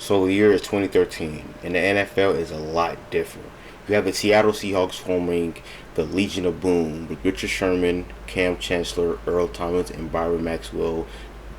So the year is 2013, and the NFL is a lot different. You have the Seattle Seahawks forming the Legion of Boom with Richard Sherman, Cam Chancellor, Earl Thomas, and Byron Maxwell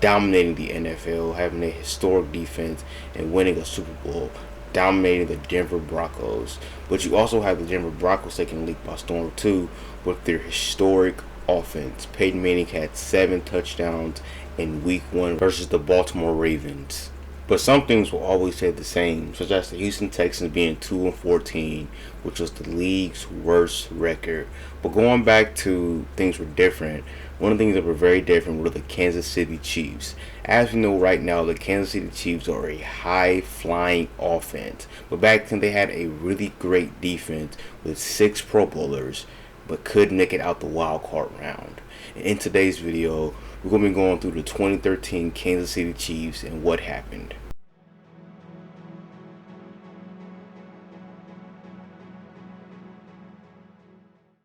dominating the NFL, having a historic defense, and winning a Super Bowl, dominating the Denver Broncos. But you also have the Denver Broncos taking the league by storm too with their historic offense. Peyton Manning had 7 touchdowns in Week 1 versus the Baltimore Ravens. But some things will always stay the same, such as the Houston Texans being 2-14, which was the league's worst record. But going back to things were different, one of the things that were very different were the Kansas City Chiefs. As we know right now, the Kansas City Chiefs are a high-flying offense. But back then they had a really great defense with 6 Pro Bowlers, but couldn't make it out the wild card round. And in today's video, we're going to be going through the 2013 Kansas City Chiefs and what happened.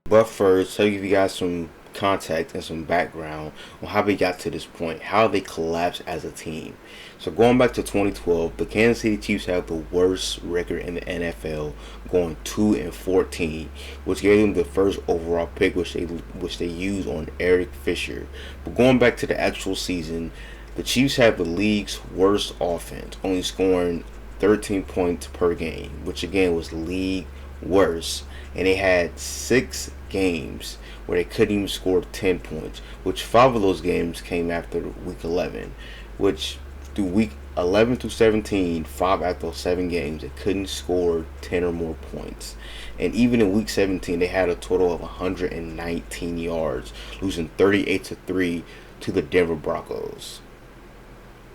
But first, I'll give you guys some context and some background on how they got to this point, how they collapsed as a team. So going back to 2012, the Kansas City Chiefs have the worst record in the NFL, going 2-14, which gave them the first overall pick, which they used on Eric Fisher. But going back to the actual season, the Chiefs have the league's worst offense, only scoring 13 points per game, which again was league worst. And they had 6 games where they couldn't even score 10 points, which 5 of those games came after week 11, which through week 11 through 17, 5 out of those 7 games, they couldn't score 10 or more points. And even in week 17, they had a total of 119 yards, losing 38-3 to the Denver Broncos.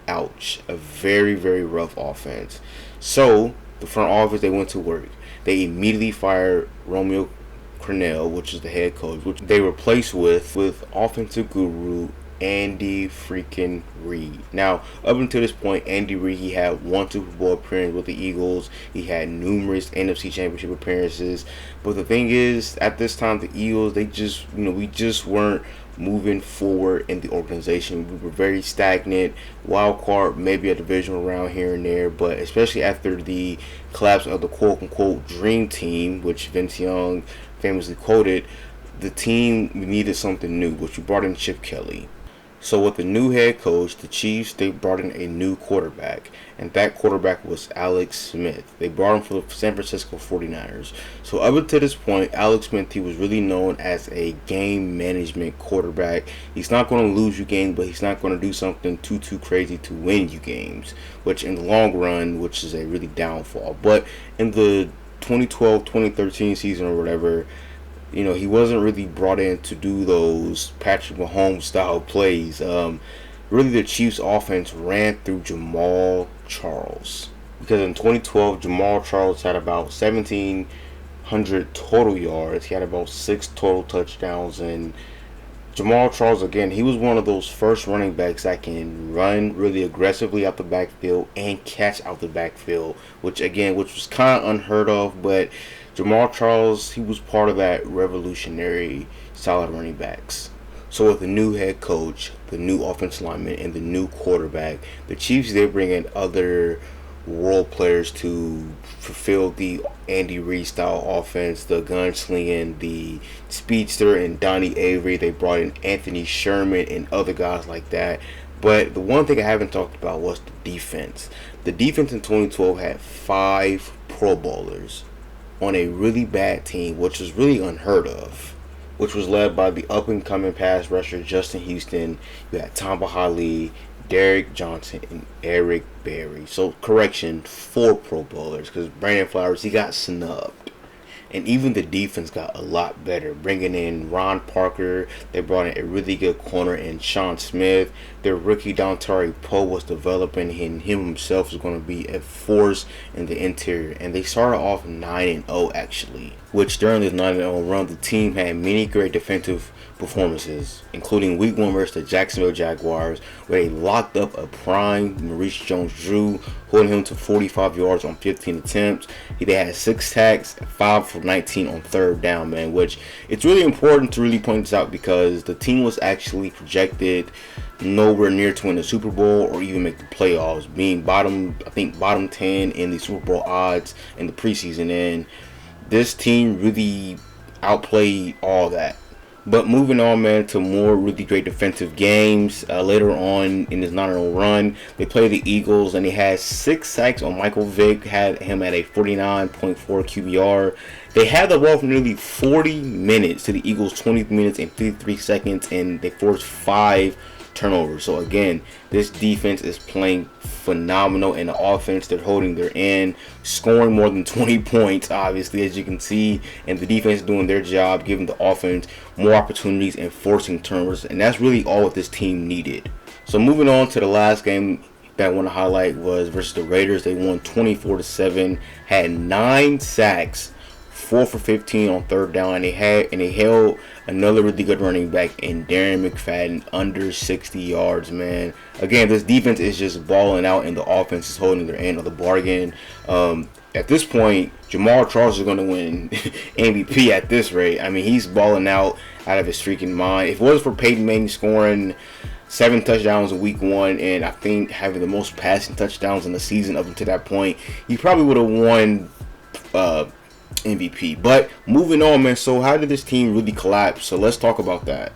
Ouch. A very, very rough offense. So, the front office, they went to work. They immediately fired Romeo Crennel, which is the head coach, which they replaced with offensive guru Andy freaking Reid. Now, up until this point, Andy Reid, he had 1 Super Bowl appearance with the Eagles. He had numerous NFC Championship appearances. But the thing is, at this time, the Eagles, we just weren't moving forward in the organization. We were very stagnant. Wild card, maybe a divisional round here and there, but especially after the collapse of the quote-unquote dream team, which Vince Young famously quoted, the team needed something new, which we brought in Chip Kelly. So with the new head coach, the Chiefs, they brought in a new quarterback, and that quarterback was Alex Smith. They brought him for the San Francisco 49ers. So up until this point, Alex Smith, he was really known as a game management quarterback. He's not going to lose you games, but he's not going to do something too crazy to win you games, which in the long run, which is a really downfall. But in the 2012-2013 season or whatever, he wasn't really brought in to do those Patrick Mahomes style plays. Really, the Chiefs' offense ran through Jamal Charles. Because in 2012, Jamal Charles had about 1,700 total yards. He had about 6 total touchdowns. And Jamal Charles, again, he was one of those first running backs that can run really aggressively out the backfield and catch out the backfield, which was kind of unheard of, but Jamal Charles, he was part of that revolutionary solid running backs. So with the new head coach, the new offensive lineman, and the new quarterback, the Chiefs, they bring in other role players to fulfill the Andy Reid style offense, the gunslinging, the speedster, and Donnie Avery. They brought in Anthony Sherman and other guys like that. But the one thing I haven't talked about was the defense. The defense in 2012 had 5 Pro Bowlers on a really bad team, which was really unheard of, which was led by the up-and-coming pass rusher Justin Houston. You had Tom Bahali, Derek Johnson, and Eric Berry. So, correction, 4 Pro Bowlers, because Brandon Flowers, he got snubbed. And even the defense got a lot better, bringing in Ron Parker. They brought in a really good corner in Sean Smith. Their rookie Dontari Poe was developing, and him himself was going to be a force in the interior. And they started off 9-0 actually, which during this 9-0 run, the team had many great defensive performances, including Week 1 versus the Jacksonville Jaguars, where they locked up a prime Maurice Jones-Drew, holding him to 45 yards on 15 attempts. They had 6 sacks, 5 for 19 on third down, man, which it's really important to really point this out because the team was actually projected nowhere near to win the Super Bowl or even make the playoffs, being bottom 10 in the Super Bowl odds in the preseason, and this team really outplayed all that. But moving on, man, to more really great defensive games. Later on in this 9-0 run, they played the Eagles, and they had 6 sacks on Michael Vick, had him at a 49.4 QBR. They had the ball for nearly 40 minutes to the Eagles' 20 minutes and 53 seconds, and they forced 5 turnovers. So again, this defense is playing phenomenal, and the offense, they're holding their end, scoring more than 20 points, obviously, as you can see, and the defense doing their job, giving the offense more opportunities and forcing turnovers, and that's really all what this team needed. So moving on to the last game that I want to highlight was versus the Raiders. They won 24-7, had 9 sacks, 4 for 15 on third down, and they held another really good running back in Darren McFadden under 60 yards, man. Again, this defense is just balling out, and the offense is holding their end of the bargain. At this point, Jamal Charles is going to win MVP at this rate. I mean, he's balling out of his freaking mind. If it wasn't for Peyton Manning scoring 7 touchdowns in week 1, and I think having the most passing touchdowns in the season up until that point, he probably would have won MVP. But moving on, man, so how did this team really collapse? So let's talk about that.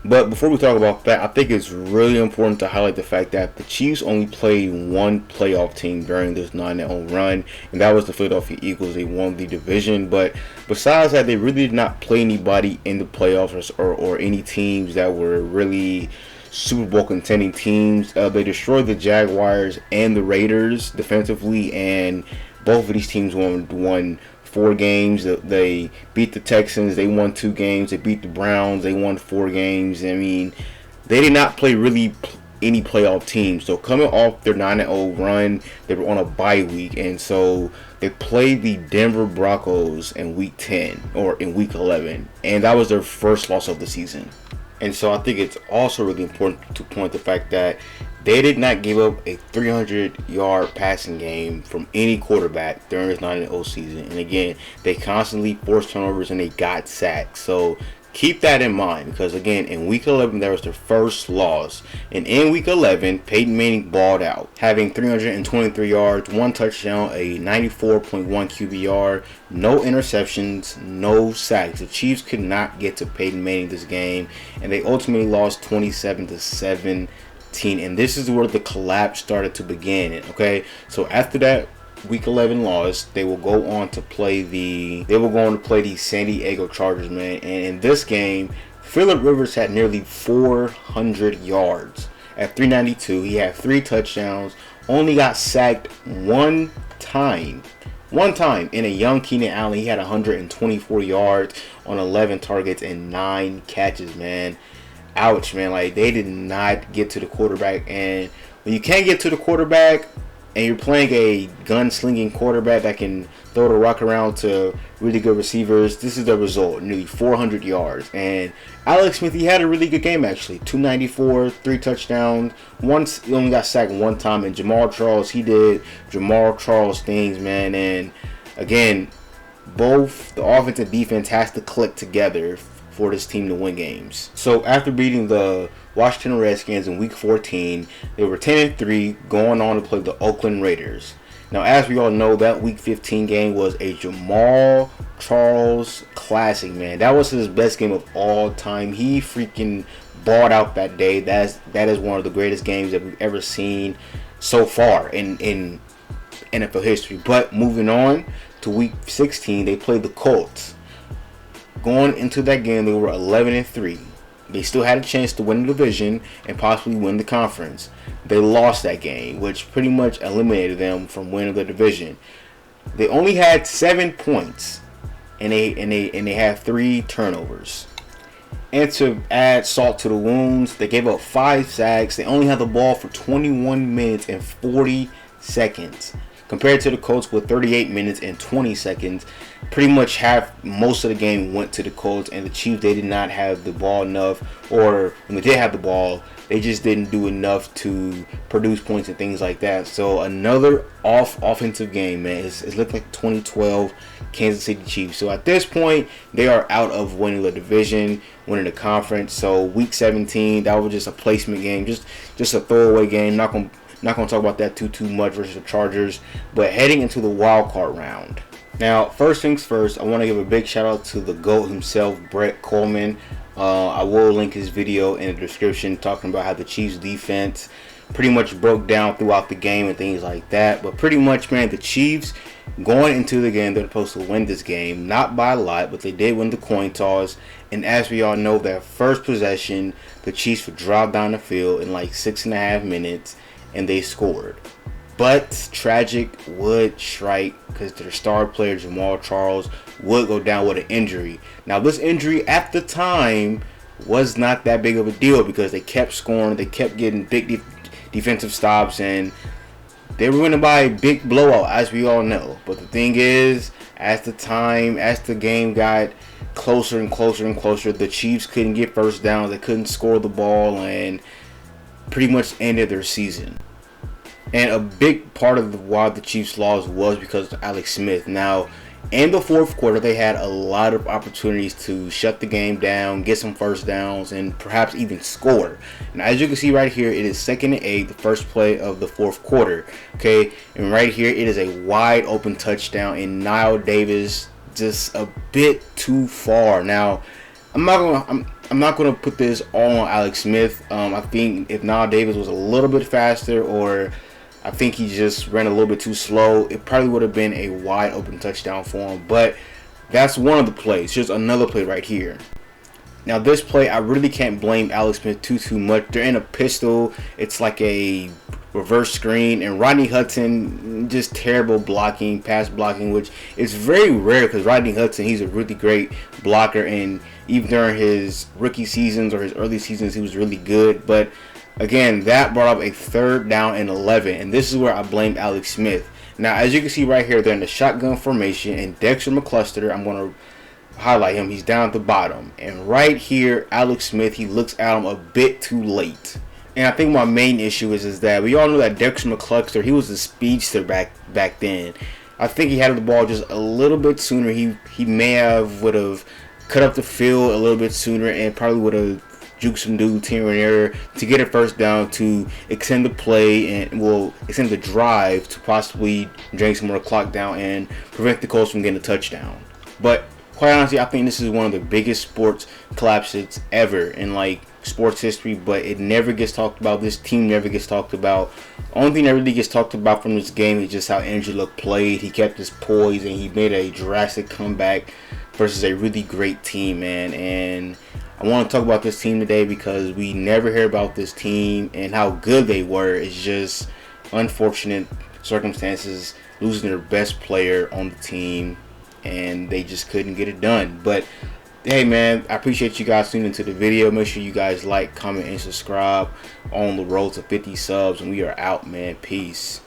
But before we talk about that, I think it's really important to highlight the fact that the Chiefs only played one playoff team during this 9-0 run, and that was the Philadelphia Eagles. They won the division, but besides that, they really did not play anybody in the playoffs or any teams that were really Super Bowl contending teams. They destroyed the Jaguars and the Raiders defensively, and both of these teams won 4 games. They beat the Texans, they won 2 games. They beat the Browns, they won 4 games. I mean, they did not play really any playoff teams. So coming off their 9-0 run, they were on a bye week, and so they played the Denver Broncos in week 10 or in week 11, and that was their first loss of the season. And so I think it's also really important to point the fact that they did not give up a 300-yard passing game from any quarterback during this 9-0 season. And again, they constantly forced turnovers and they got sacked. So keep that in mind, because again, in week 11, that was their first loss. And in week 11, Peyton Manning balled out, having 323 yards, 1 touchdown, a 94.1 QBR, no interceptions, no sacks. The Chiefs could not get to Peyton Manning this game, and they ultimately lost 27-7. And this is where the collapse started to begin. Okay, so after that week 11 loss, they will go on to play the San Diego Chargers, man. And in this game, Phillip Rivers had nearly 400 yards at 392. He had 3 touchdowns, only got sacked one time. In a young Keenan Allen, he had 124 yards on 11 targets and 9 catches, man. Ouch, man. Like, they did not get to the quarterback. And when you can't get to the quarterback and you're playing a gunslinging quarterback that can throw the rock around to really good receivers, this is the result. Nearly 400 yards. And Alex Smith, he had a really good game, actually. 294, 3 touchdowns. He only got sacked 1 time. And Jamal Charles, he did Jamal Charles things, man. And again, both the offense and defense has to click together for this team to win games. So after beating the Washington Redskins in week 14, they were 10-3, going on to play the Oakland Raiders. Now, as we all know, that week 15 game was a Jamal Charles classic, man. That was his best game of all time. He freaking balled out that day. That is one of the greatest games that we've ever seen so far in NFL history. But moving on to week 16, they played the Colts. Going into that game, they were 11-3. They still had a chance to win the division and possibly win the conference. They lost that game, which pretty much eliminated them from winning the division. They only had 7 points, and they had 3 turnovers. And to add salt to the wounds, they gave up 5 sacks. They only had the ball for 21 minutes and 40 seconds. compared to the Colts with 38 minutes and 20 seconds. Pretty much most of the game went to the Colts, and the Chiefs, they did not have the ball enough, or when they did have the ball, they just didn't do enough to produce points and things like that. So another offensive game, man. It's looked like 2012 Kansas City Chiefs. So at this point, they are out of winning the division, winning the conference. So week 17, that was just a placement game, just a throwaway game. Not gonna talk about that too much versus the Chargers. But heading into the wild card round. Now, first things first, I want to give a big shout out to the GOAT himself, Brett Coleman. I will link his video in the description talking about how the Chiefs defense pretty much broke down throughout the game and things like that. But pretty much, man, the Chiefs going into the game, they're supposed to win this game. Not by a lot, but they did win the coin toss. And as we all know, their first possession, the Chiefs would drive down the field in like 6.5 minutes, and they scored. But tragic would strike because their star player Jamal Charles would go down with an injury. Now, this injury at the time was not that big of a deal because they kept scoring, they kept getting big defensive stops, and they were winning by a big blowout, as we all know. But the thing is, as the game got closer and closer and closer, the Chiefs couldn't get first downs, they couldn't score the ball, and pretty much ended their season. And a big part of why the Chiefs lost was because of Alex Smith. Now, in the fourth quarter, they had a lot of opportunities to shut the game down, get some first downs, and perhaps even score. And as you can see right here, it is 2nd and 8, the first play of the fourth quarter. Okay, and right here, it is a wide open touchdown, and Niall Davis just a bit too far. Now, I'm not gonna put this all on Alex Smith. I think if Niall Davis was a little bit faster, or I think he just ran a little bit too slow, it probably would have been a wide open touchdown for him. But that's one of the plays. Here's another play right here. Now, this play, I really can't blame Alex Smith too much. They're in a pistol. It's like a reverse screen, and Rodney Hudson, just terrible blocking, pass blocking, which is very rare because Rodney Hudson, he's a really great blocker, and even during his rookie seasons or his early seasons, he was really good. But again, that brought up a 3rd down and 11, and this is where I blame Alex Smith. Now, as you can see right here, they're in the shotgun formation, and Dexter McCluster, I'm going to highlight him. He's down at the bottom. And right here, Alex Smith, he looks at him a bit too late. And I think my main issue is that we all know that Dexter McCluster, he was a speedster back then. I think he had the ball just a little bit sooner. He would have cut up the field a little bit sooner and probably would have juke some dudes here and there to get a first down to extend the play and extend the drive to possibly drain some more clock down and prevent the Colts from getting a touchdown. But quite honestly, I think this is one of the biggest sports collapses ever in like sports history, but it never gets talked about. This team never gets talked about. Only thing that really gets talked about from this game is just how Andrew Luck played. He kept his poise and he made a drastic comeback versus a really great team, man. And I want to talk about this team today because we never hear about this team and how good they were. It's just unfortunate circumstances, losing their best player on the team, and they just couldn't get it done. But hey, man, I appreciate you guys tuning into the video. Make sure you guys like, comment, and subscribe on the road to 50 subs, and we are out, man. Peace.